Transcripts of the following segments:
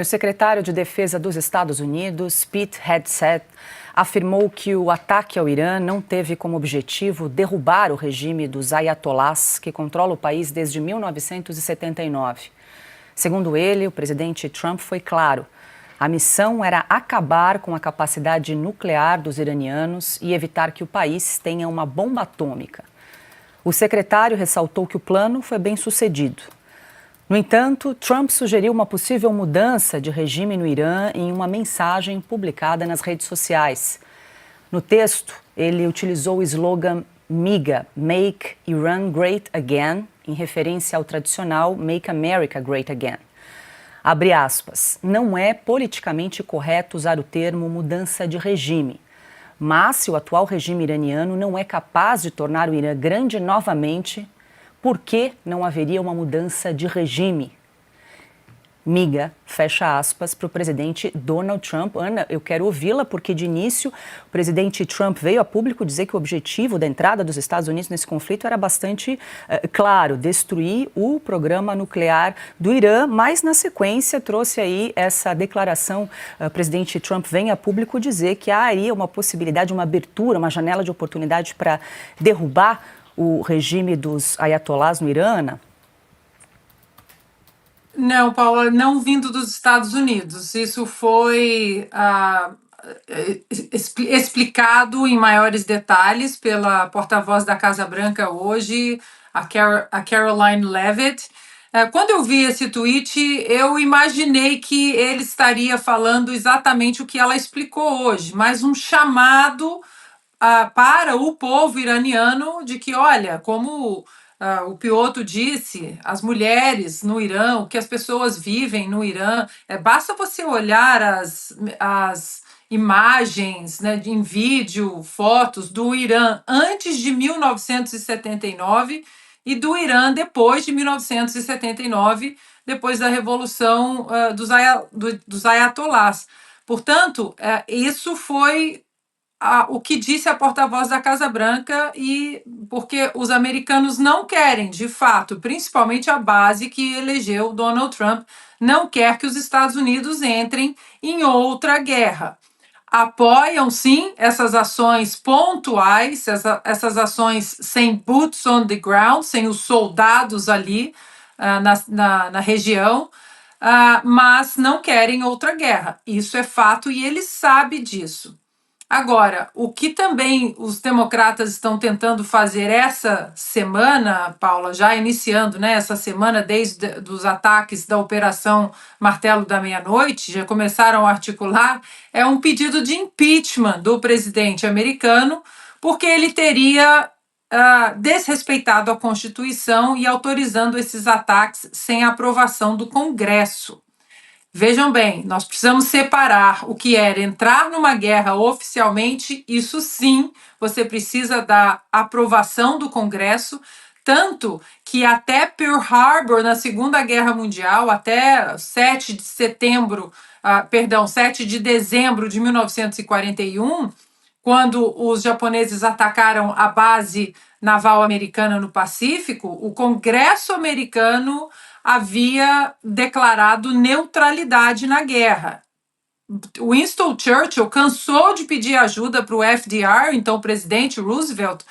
O secretário de Defesa dos Estados Unidos, Pete Hegseth, afirmou que o ataque ao Irã não teve como objetivo derrubar o regime dos ayatolás, que controla o país desde 1979. Segundo ele, o presidente Trump foi claro. A missão era acabar com a capacidade nuclear dos iranianos e evitar que o país tenha uma bomba atômica. O secretário ressaltou que o plano foi bem sucedido. No entanto, Trump sugeriu uma possível mudança de regime no Irã em uma mensagem publicada nas redes sociais. No texto, ele utilizou o slogan MIGA, Make Iran Great Again, em referência ao tradicional Make America Great Again. Abre aspas, não é politicamente correto usar o termo mudança de regime, mas se o atual regime iraniano não é capaz de tornar o Irã grande novamente, por que não haveria uma mudança de regime? Miga, fecha aspas, para o presidente Donald Trump. Ana, eu quero ouvi-la porque, de início, o presidente Trump veio a público dizer que o objetivo da entrada dos Estados Unidos nesse conflito era bastante claro, destruir o programa nuclear do Irã, mas, na sequência, trouxe aí essa declaração. O presidente Trump vem a público dizer que haveria uma possibilidade, uma abertura, uma janela de oportunidade para derrubar o regime dos ayatolás no Irã, Ana? Não, Paula, não vindo dos Estados Unidos. Isso foi explicado em maiores detalhes pela porta-voz da Casa Branca hoje, a Caroline Leavitt. Quando eu vi esse tweet, eu imaginei que ele estaria falando exatamente o que ela explicou hoje, mas um chamado para o povo iraniano de que, olha, como o Pioto disse, as mulheres no Irã, o que as pessoas vivem no Irã, basta você olhar as imagens, né, em vídeo, fotos do Irã antes de 1979 e do Irã depois de 1979, depois da Revolução dos Ayatolás. Portanto, isso foi o que disse a porta-voz da Casa Branca, e porque os americanos não querem, de fato, principalmente a base que elegeu Donald Trump, não quer que os Estados Unidos entrem em outra guerra. Apoiam, sim, essas ações pontuais, essas ações sem boots on the ground, sem os soldados ali na região, mas não querem outra guerra. Isso é fato e ele sabe disso. Agora, o que também os democratas estão tentando fazer essa semana, Paula, já iniciando, né, essa semana desde os ataques da Operação Martelo da Meia-Noite, já começaram a articular, é um pedido de impeachment do presidente americano, porque ele teria desrespeitado a Constituição e autorizando esses ataques sem a aprovação do Congresso. Vejam bem, nós precisamos separar o que era entrar numa guerra oficialmente, isso sim, você precisa da aprovação do Congresso, tanto que até Pearl Harbor, na Segunda Guerra Mundial, até 7 de dezembro de 1941, quando os japoneses atacaram a base naval americana no Pacífico, o Congresso americano havia declarado neutralidade na guerra. Winston Churchill cansou de pedir ajuda para o FDR, então o presidente Roosevelt,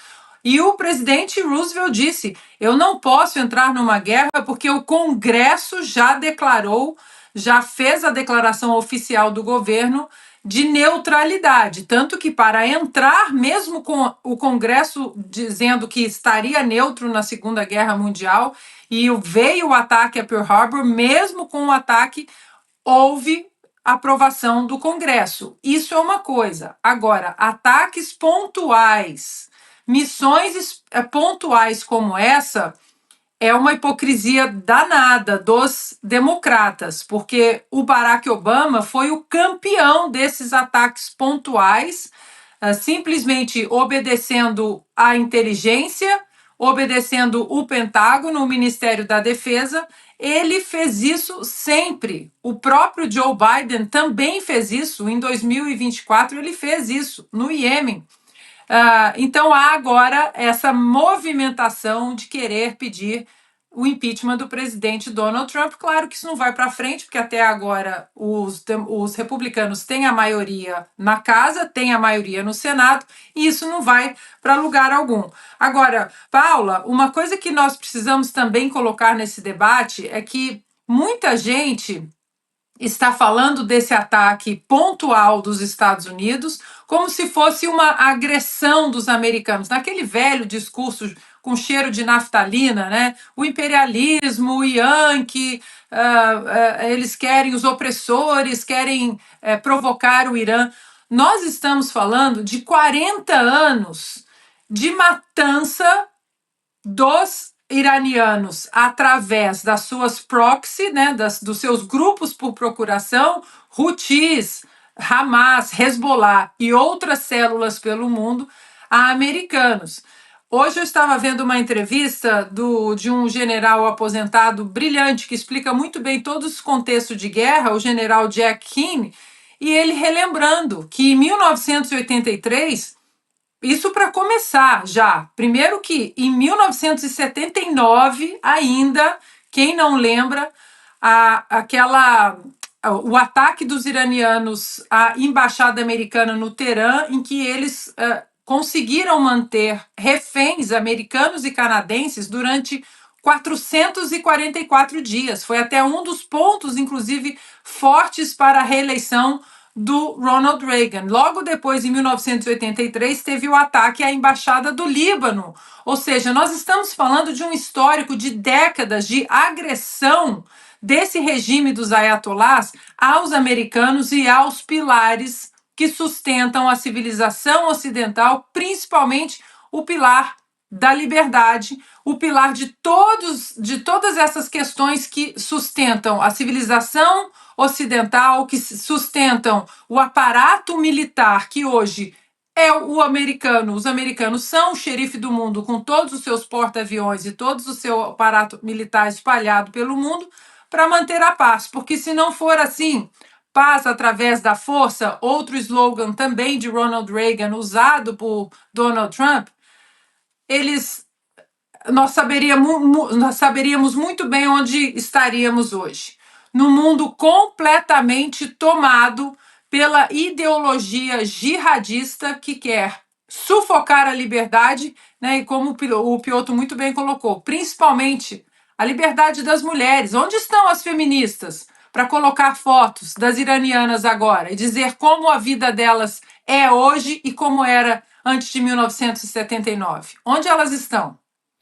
e o presidente Roosevelt disse: eu não posso entrar numa guerra porque o Congresso já declarou, já fez a declaração oficial do governo de neutralidade, tanto que para entrar, mesmo com o Congresso dizendo que estaria neutro na Segunda Guerra Mundial, e veio o ataque a Pearl Harbor, mesmo com o ataque, houve aprovação do Congresso. Isso é uma coisa. Agora, ataques pontuais, missões pontuais como essa, é uma hipocrisia danada dos democratas, porque o Barack Obama foi o campeão desses ataques pontuais, simplesmente obedecendo à inteligência, obedecendo o Pentágono, o Ministério da Defesa. Ele fez isso sempre. O próprio Joe Biden também fez isso. Em 2024, ele fez isso no Iêmen. Então, há agora essa movimentação de querer pedir o impeachment do presidente Donald Trump. Claro que isso não vai para frente, porque até agora os republicanos têm a maioria na casa, têm a maioria no Senado, e isso não vai para lugar algum. Agora, Paula, uma coisa que nós precisamos também colocar nesse debate é que muita gente está falando desse ataque pontual dos Estados Unidos como se fosse uma agressão dos americanos, naquele velho discurso com cheiro de naftalina, né? O imperialismo, o Yankee, eles querem, os opressores querem provocar o Irã. Nós estamos falando de 40 anos de matança dos iranianos através das suas proxy, né, dos seus grupos por procuração, Houthis, Hamas, Hezbollah e outras células pelo mundo, a americanos. Hoje eu estava vendo uma entrevista de um general aposentado brilhante que explica muito bem todos os contextos de guerra, o general Jack Keane, e ele relembrando que em 1983 isso para começar já. Primeiro que em 1979 ainda, quem não lembra, o ataque dos iranianos à embaixada americana no Teherã, em que eles conseguiram manter reféns americanos e canadenses durante 444 dias. Foi até um dos pontos, inclusive, fortes para a reeleição do Ronald Reagan. Logo depois, em 1983, teve o ataque à embaixada do Líbano. Ou seja, nós estamos falando de um histórico de décadas de agressão desse regime dos ayatolás aos americanos e aos pilares que sustentam a civilização ocidental, principalmente o pilar da liberdade, o pilar de todas essas questões que sustentam a civilização ocidental, que sustentam o aparato militar que hoje é o americano. Os americanos são o xerife do mundo, com todos os seus porta-aviões e todo o seu aparato militar espalhado pelo mundo para manter a paz. Porque se não for assim, paz através da força, outro slogan também de Ronald Reagan, usado por Donald Trump, nós saberíamos muito bem onde estaríamos hoje. Num mundo completamente tomado pela ideologia jihadista que quer sufocar a liberdade, né? E como o Piotr muito bem colocou, principalmente a liberdade das mulheres. Onde estão as feministas para colocar fotos das iranianas agora e dizer como a vida delas é hoje e como era antes de 1979? Onde elas estão?